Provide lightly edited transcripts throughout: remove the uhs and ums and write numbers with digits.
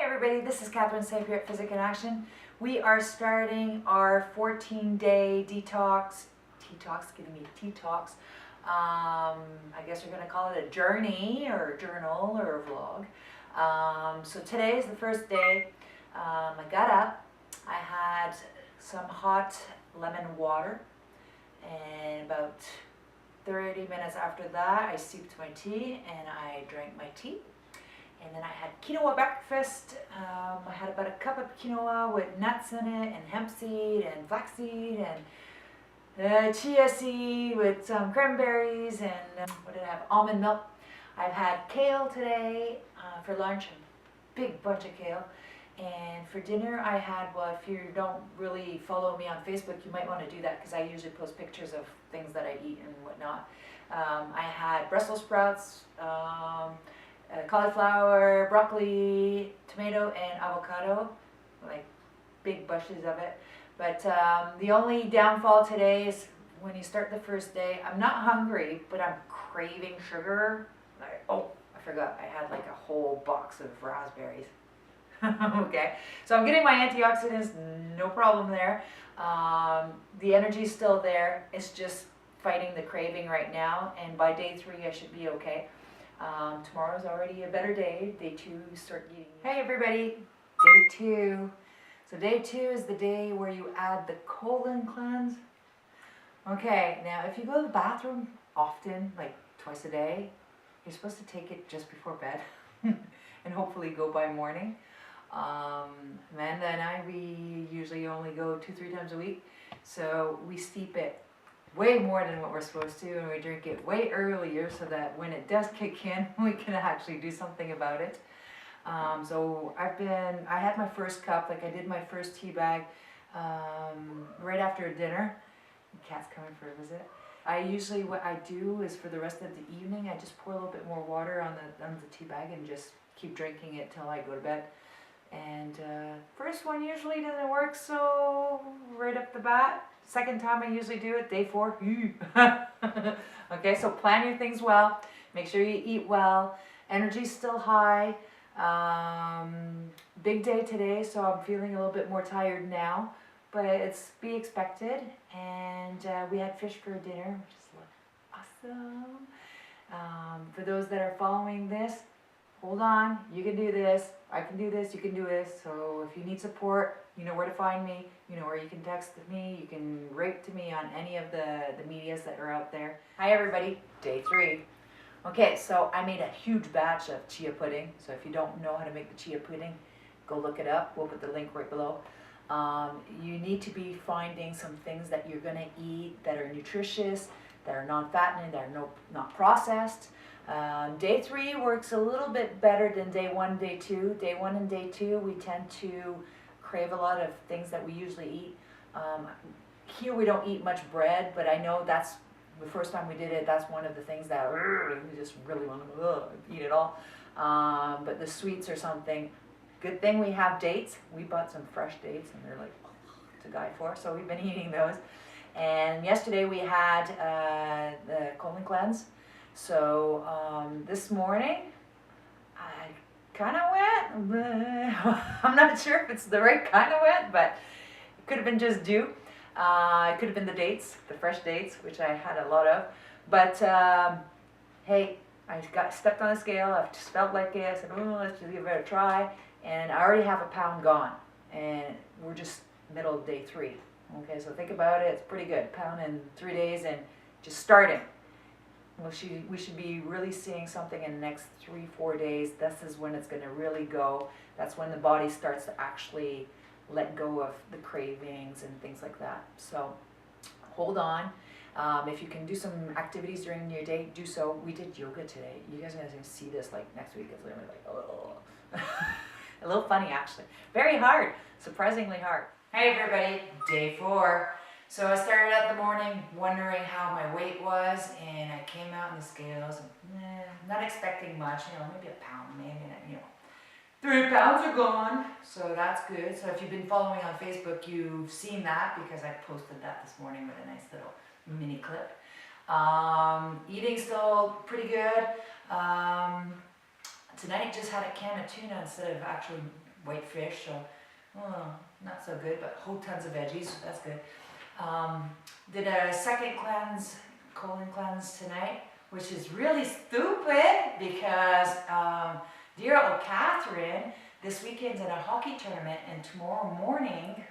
everybody, this is Catherine St-Pierre at Physikinaction. We are starting our 14-day detox, SkinnyMe Tea Detox. I guess we're going to call it a journey or a journal or a vlog. So today is the first day. I got up, I had some hot lemon water, and about 30 minutes after that I sipped my tea and I drank my tea. And then I had quinoa breakfast. I had about a cup of quinoa with nuts in it, and hemp seed, and flaxseed, and chia seed with some cranberries, and what did I have? Almond milk. I've had kale today for lunch, a big bunch of kale. And for dinner I had, well, if you don't really follow me on Facebook, you might want to do that because I usually post pictures of things that I eat and whatnot. I had Brussels sprouts, cauliflower, broccoli, tomato, and avocado, like big bushes of it. But the only downfall today is when you start the first day, I'm not hungry, but I'm craving sugar. Oh, I forgot, I had like a whole box of raspberries. Okay, so I'm getting my antioxidants, no problem there. The energy's still there, it's just fighting the craving right now, and by day 3 I should be okay. Tomorrow's already a better day. Day 2, we start eating. Hey everybody, day 2. So day 2 is the day where you add the colon cleanse. Okay, now if you go to the bathroom often, like twice a day, you're supposed to take it just before bed and hopefully go by morning. Amanda and I, we usually only go 2-3 times a week, so we steep it way more than what we're supposed to, and we drink it way earlier so that when it does kick in, we can actually do something about it. So I had my first cup, like I did my first tea bag right after dinner. The cat's coming for a visit. What I do is for the rest of the evening, I just pour a little bit more water on the tea bag and just keep drinking it till I go to bed. And first one usually doesn't work so right up the bat. Second time I usually do it, day 4. Okay, so plan your things well. Make sure you eat well. Energy's still high. Big day today, so I'm feeling a little bit more tired now. But it's be expected. And we had fish for dinner, which is awesome. For those that are following this, hold on, you can do this, I can do this, you can do this. So if you need support, you know where to find me, you know where you can text me, you can write to me on any of the medias that are out there. Hi everybody, day 3. Okay, so I made a huge batch of chia pudding. So if you don't know how to make the chia pudding, go look it up. We'll put the link right below. You need to be finding some things that you're going to eat that are nutritious, that are non-fattening, that are not processed. Day 3 works a little bit better than day 1, day 2. Day 1 and day 2, we tend to crave a lot of things that we usually eat. Here we don't eat much bread, but I know that's the first time we did it, that's one of the things that we just really want to eat it all. But the sweets or something, good thing we have dates. We bought some fresh dates and they're like to die for, so we've been eating those. And yesterday we had the colon cleanse. So this morning I kind of went, I'm not sure if it's the right kind of went, but it could have been just dew. It could have been the dates, the fresh dates, which I had a lot of. But hey, I stepped on the scale, I just felt like it. I said, oh, let's just give it a try. And I already have a pound gone. And we're just middle of day 3. Okay, so think about it, it's pretty good. Pound in 3 days and just starting. Well, we should be really seeing something in the next 3-4 days. This is when it's going to really go. That's when the body starts to actually let go of the cravings and things like that. So hold on. If you can do some activities during your day, do so. We did yoga today. You guys are going to see this like next week. It's literally like, oh. A little funny actually. Very hard. Surprisingly hard. Hey everybody, day 4. So I started out the morning wondering how my weight was, and I came out in the scales, not expecting much, maybe a pound, maybe, 3 pounds are gone, so that's good. So if you've been following on Facebook, you've seen that because I posted that this morning with a nice little mini clip. Eating still pretty good. Tonight just had a can of tuna instead of actually white fish, so not so good, but whole tons of veggies, so that's good. Did a second cleanse, colon cleanse tonight, which is really stupid because dear old Catherine this weekend's in a hockey tournament, and tomorrow morning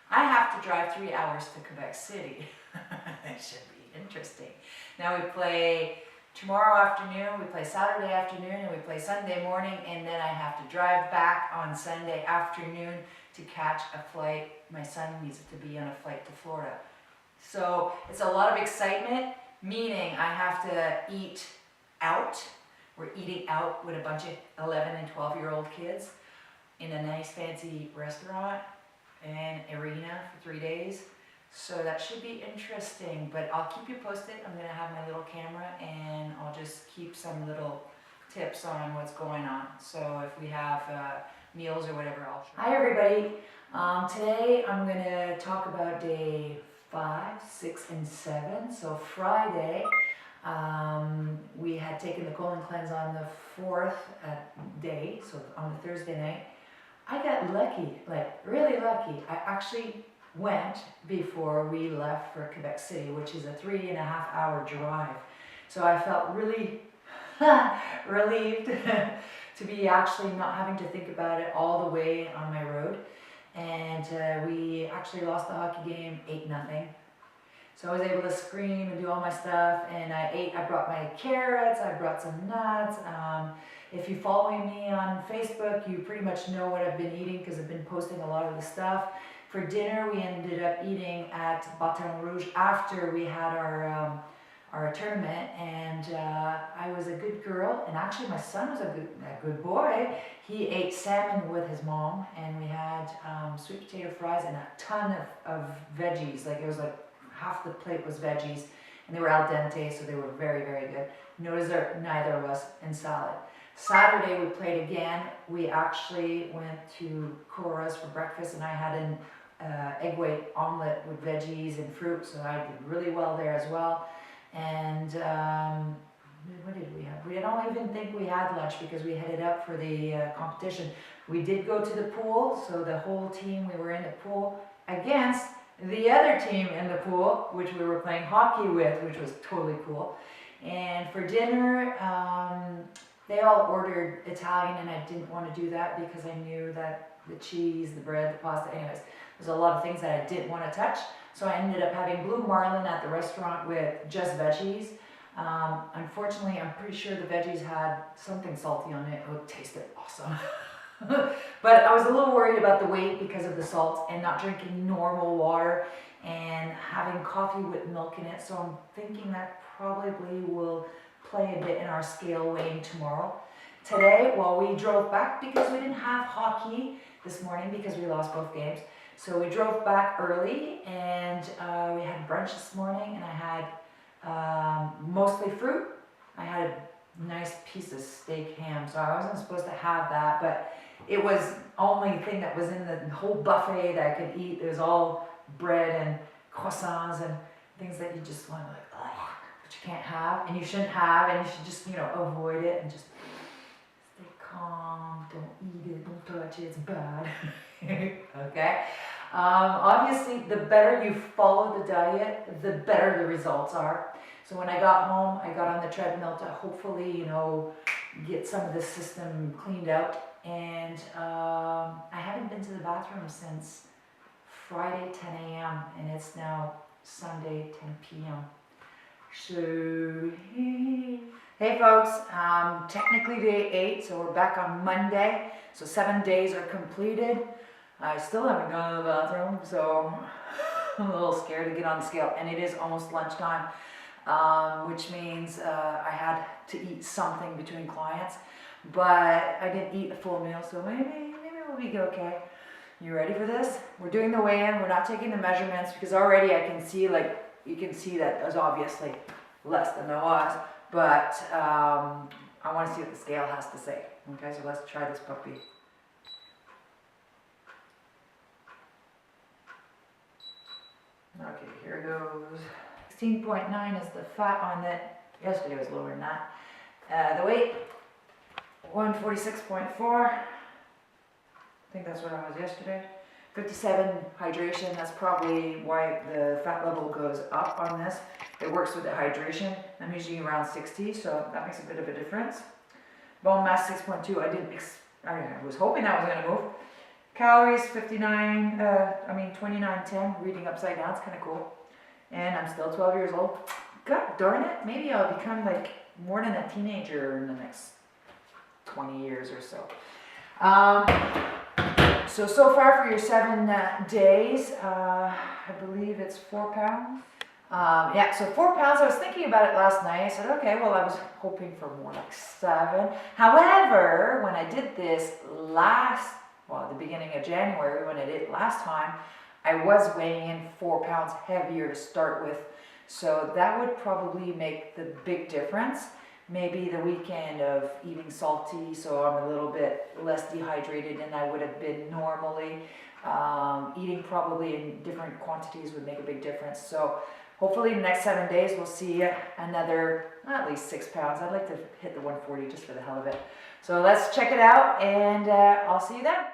I have to drive 3 hours to Quebec City. It should be interesting. Now we play tomorrow afternoon, we play Saturday afternoon, and we play Sunday morning, and then I have to drive back on Sunday afternoon to catch a flight. My son needs to be on a flight to Florida. So it's a lot of excitement, meaning I have to eat out. We're eating out with a bunch of 11 and 12-year-old kids in a nice fancy restaurant and arena for 3 days. So that should be interesting, but I'll keep you posted. I'm gonna have my little camera and I'll just keep some little tips on what's going on. So if we have meals or whatever, I'll show you. Hi everybody. Today I'm gonna talk about day 5, 6, and 7. So Friday, we had taken the colon cleanse on the 4th day, so on the Thursday night. I got lucky, like really lucky. I actually went before we left for Quebec City, which is a 3.5-hour drive. So I felt really relieved to be actually not having to think about it all the way on my road. And we actually lost the hockey game 8-0. So I was able to scream and do all my stuff, and I brought my carrots, I brought some nuts. If you follow me on Facebook, you pretty much know what I've been eating because I've been posting a lot of the stuff. For dinner, we ended up eating at Baton Rouge after we had our tournament, and I was a good girl, and actually my son was a good boy. He ate salmon with his mom, and we had sweet potato fries and a ton of veggies. Like it was like half the plate was veggies, and they were al dente, so they were very, very good. No dessert, neither of us, and salad. Saturday we played again. We actually went to Cora's for breakfast, and I had an egg white omelet with veggies and fruit, so I did really well there as well. And what did we have? We don't even think we had lunch because we headed up for the competition. We did go to the pool, so the whole team, we were in the pool against the other team in the pool, which we were playing hockey with, which was totally cool. And for dinner, they all ordered Italian, and I didn't want to do that because I knew that the cheese, the bread, the pasta, anyways, there's a lot of things that I didn't want to touch. So I ended up having blue marlin at the restaurant with just veggies. Unfortunately, I'm pretty sure the veggies had something salty on it. It tasted awesome. But I was a little worried about the weight because of the salt and not drinking normal water and having coffee with milk in it. So I'm thinking that probably will play a bit in our scale weighing tomorrow. Today, while we drove back, because we didn't have hockey this morning because we lost both games, so we drove back early, and we had brunch this morning, and I had mostly fruit. I had a nice piece of steak ham, so I wasn't supposed to have that, but it was the only thing that was in the whole buffet that I could eat. It was all bread and croissants and things that you just want to like, oh, but you can't have, and you shouldn't have, and you should just, you know, avoid it and just stay calm, don't eat it, don't touch it, it's bad. Okay? Obviously, the better you follow the diet, the better the results are. So when I got home, I got on the treadmill to hopefully, you know, get some of the system cleaned out. And I haven't been to the bathroom since Friday 10 a.m. and it's now Sunday 10 p.m. So, hey folks, technically day 8, so we're back on Monday. So 7 days are completed. I still haven't gone to the bathroom, so I'm a little scared to get on the scale. And it is almost lunchtime, which means I had to eat something between clients. But I didn't eat a full meal, so maybe we'll be okay. You ready for this? We're doing the weigh-in. We're not taking the measurements because already I can see, like, you can see that there's obviously less than there was. But I want to see what the scale has to say. Okay, so let's try this puppy. Okay, here it goes. 16.9 is the fat on it. Yesterday was lower than that. The weight, 146.4. I think that's what I was yesterday. 57 hydration, that's probably why the fat level goes up on this. It works with the hydration. I'm usually around 60, so that makes a bit of a difference. Bone mass 6.2, I was hoping that was gonna move. Calories 2910, reading upside down, it's kind of cool. And I'm still 12 years old. God darn it, maybe I'll become like more than a teenager in the next 20 years or so. So far for your 7 days, I believe it's 4 pounds. Yeah, so 4 pounds. I was thinking about it last night. I said, okay, well, I was hoping for more like 7. However, when I did this at the beginning of January, when I did it last time, I was weighing in 4 pounds heavier to start with. So that would probably make the big difference. Maybe the weekend of eating salty, so I'm a little bit less dehydrated than I would have been normally. Eating probably in different quantities would make a big difference. So hopefully in the next 7 days we'll see another at least 6 pounds. I'd like to hit the 140 just for the hell of it. So let's check it out, and I'll see you then.